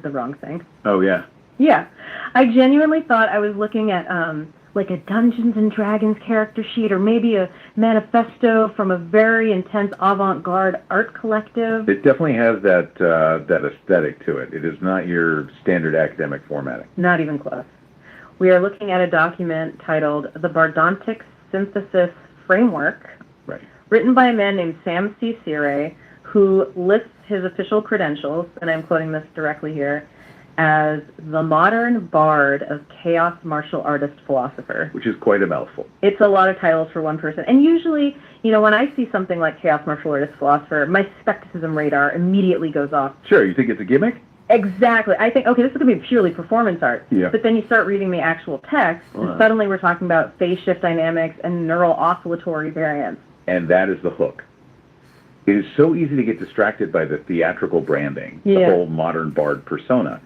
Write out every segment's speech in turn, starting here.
the wrong thing. Oh, yeah. Yeah. I genuinely thought I was looking at like a Dungeons and Dragons character sheet or maybe a manifesto from a very intense avant-garde art collective. It definitely has that aesthetic to it. It is not your standard academic formatting. Not even close. We are looking at a document titled The Bardontic Synthesis Framework, Right. written by a man named Sam C. Sire, who lists his official credentials, and I'm quoting this directly here, as the modern bard of chaos martial artist philosopher. Which is quite a mouthful. It's a lot of titles for one person. And usually, you know, when I see something like chaos martial artist philosopher, my skepticism radar immediately goes off. Sure, you think it's a gimmick? Exactly. I think, okay, this is going to be purely performance art. Yeah. But then you start reading the actual text, and suddenly we're talking about phase shift dynamics and neural oscillatory variants. And that is the hook. It is so easy to get distracted by the theatrical branding, the whole modern bard persona.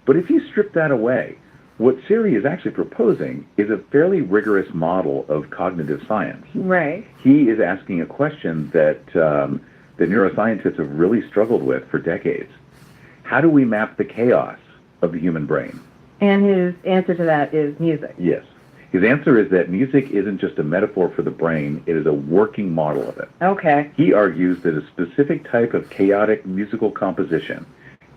But if you strip that away, what Siri is actually proposing is a fairly rigorous model of cognitive science. Right. He is asking a question that the neuroscientists have really struggled with for decades. How do we map the chaos of the human brain? And his answer to that is music. Yes. His answer is that music isn't just a metaphor for the brain, it is a working model of it. Okay. He argues that a specific type of chaotic musical composition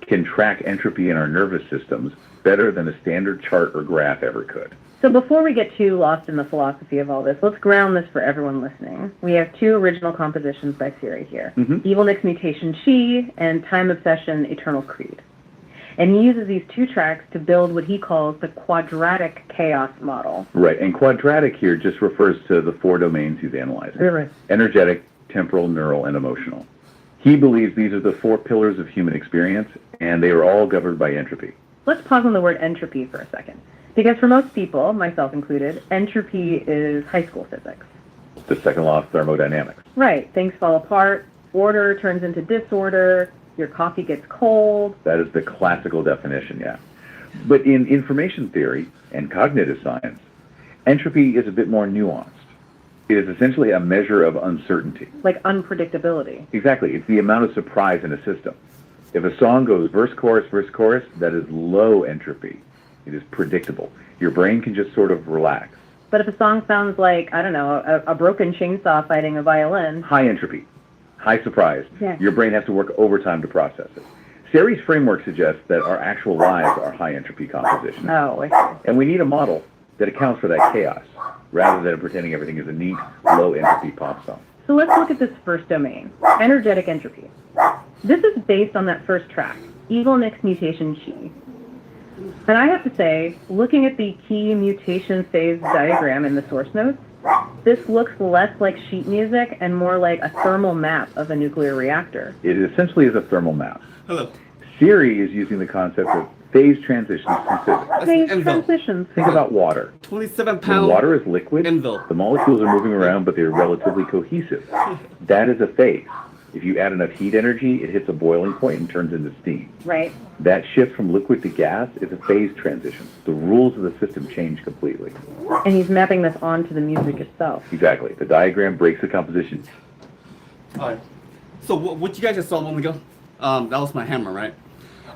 can track entropy in our nervous systems better than a standard chart or graph ever could. So before we get too lost in the philosophy of all this, let's ground this for everyone listening. We have two original compositions by Siri here. Evil Nick's Mutation She and Time Obsession Eternal Creed. And he uses these two tracks to build what he calls the quadratic chaos model. Right, and quadratic here just refers to the four domains he's analyzing. Right. Energetic, temporal, neural, and emotional. He believes these are the four pillars of human experience, and they are all governed by entropy. Let's pause on the word entropy for a second. Because for most people, myself included, entropy is high school physics. The second law of thermodynamics. Right. Things fall apart, order turns into disorder, your coffee gets cold. That is the classical definition, yeah. But in information theory and cognitive science, entropy is a bit more nuanced. It is essentially a measure of uncertainty. Like unpredictability. Exactly. It's the amount of surprise in a system. If a song goes verse, chorus, that is low entropy. It is predictable. Your brain can just sort of relax. But if a song sounds like, I don't know, a broken chainsaw fighting a violin. High entropy. High surprise. Yeah. Your brain has to work overtime to process it. Siri's framework suggests that our actual lives are high entropy compositions. Oh, I see. And we need a model that accounts for that chaos, rather than pretending everything is a neat, low entropy pop song. So let's look at this first domain, energetic entropy. This is based on that first track, Evil Nick's Mutation She. And I have to say, looking at the key mutation phase diagram in the source notes, this looks less like sheet music and more like a thermal map of a nuclear reactor. It essentially is a thermal map. Hello. Siri is using the concept of phase transitions from physics. Phase transitions. Think about water. 27-pound When water is liquid, anvil. the molecules are moving around, but they're relatively cohesive. That is a phase. If you add enough heat energy, it hits a boiling point and turns into steam. Right. That shift from liquid to gas is a phase transition. The rules of the system change completely. And he's mapping this onto the music itself. Exactly. The diagram breaks the composition. All right. So what you guys just saw a moment ago, that was my hammer, right?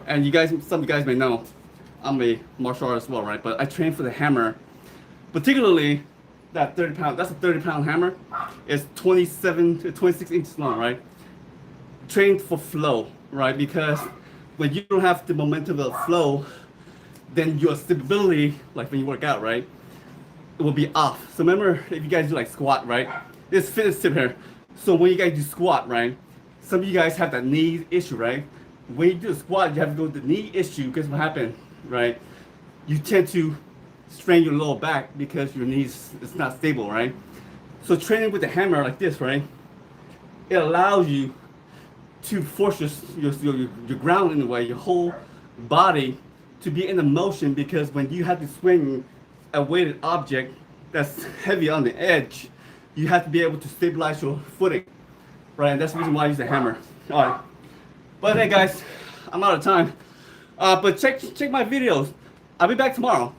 And you guys, some of you guys may know, I'm a martial artist as well, right? But I train for the hammer, particularly that 30-pound. That's a 30-pound hammer. It's 27 to 26 inches long, right? Trained for flow, right? Because when you don't have the momentum of flow, then your stability, like when you work out, right, it will be off. So remember, if you guys do like squat, right? This fitness tip here. So when you guys do squat, right, some of you guys have that knee issue, right? When you do a squat, you have to go with the knee issue because what happened, right? You tend to strain your lower back because your knees is not stable, right? So training with the hammer like this, right, it allows you to force your ground in a way, your whole body to be in a motion, because when you have to swing a weighted object that's heavy on the edge, you have to be able to stabilize your footing, right? And that's the reason why I use the hammer. All right. But hey guys, I'm out of time. But check my videos. I'll be back tomorrow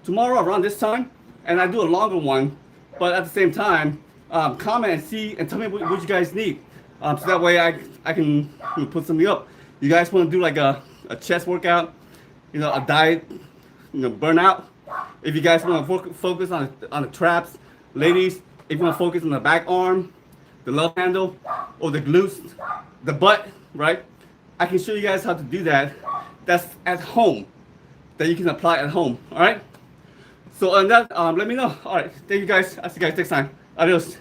around this time, and I do a longer one. But at the same time, comment and see and tell me what you guys need. So that way I can put something up. You guys want to do like a chest workout? a diet, burnout. If you guys want to focus on the traps, ladies, if you want to focus on the back arm, the love handle, or the glutes, the butt, right? I can show you guys how to do that. That's at home, that you can apply at home. All right. So on that, let me know. All right. Thank you guys. I'll see you guys next time. Adios.